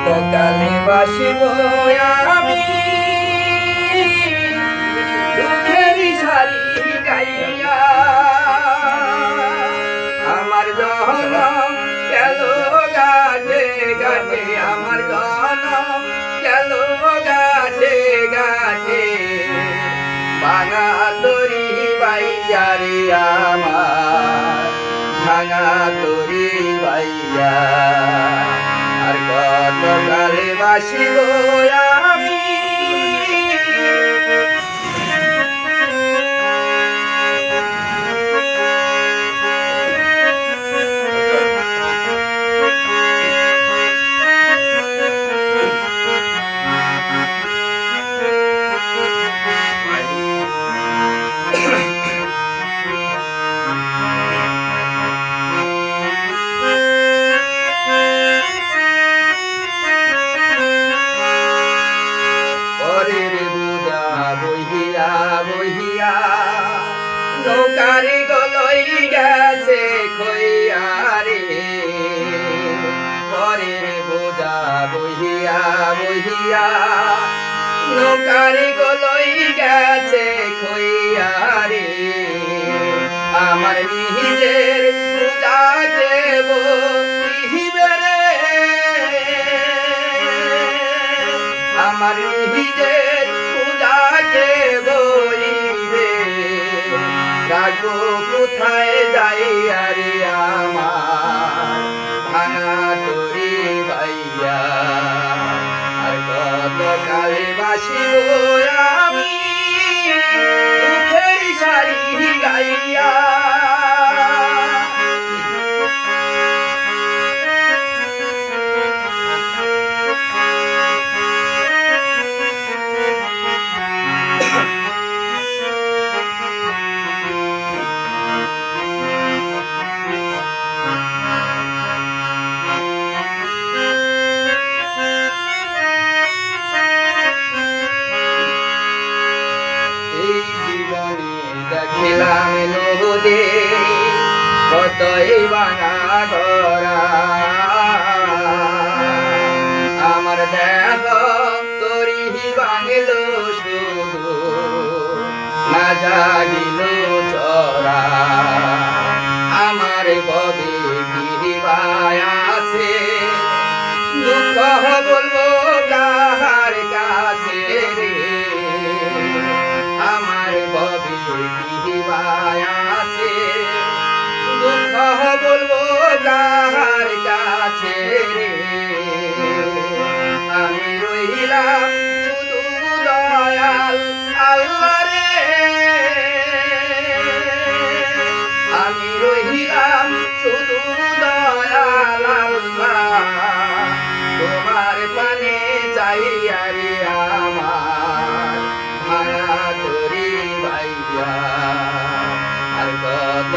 কতকালে বাসিব আমি দুঃখের সারি গাইয়া আমার জনম গেল গাটে গাটে আমার জনম গেল গাটে গাটে ভাঙা তরি বাইয়া রে আমার ভাঙা তরি বাইয়া আর কতকালে বাসিব আমি বহিয়া বহিয়া নৌকারি গলই গেছে খইয়া রে পরের বোঝা বহিয়া বহিয়া নৌকারি গলই গেছে খইয়া রে আমার নিজের পূজাকে বহিবে রে আমার নিজের পূজাকে বইবে রাখবো কোথায় যাই আরে আমার ভাঙা তরি ভাইয়া আর কতকালে বাসিব আমি দুঃখের সারি গাইয়া দেখিলাম নদে কতই ভাঙা গড়া আমার দেহ তরি ভাঙিল শুধু না জাগিল চরা আমার ববে বিবাহ আছে দুঃখ বলবো কাহার কাছে রে আমার ববে আছে দুঃখ বলবো কাহার কাছে রে আমি রইলাম শুধু দয়াল আল্লাহ রে আমি রইলাম শুধু দয়াল আল্লাহ তোমার পানে চাই আরে আমার ভাঙা তরি ভাইয়া আর কত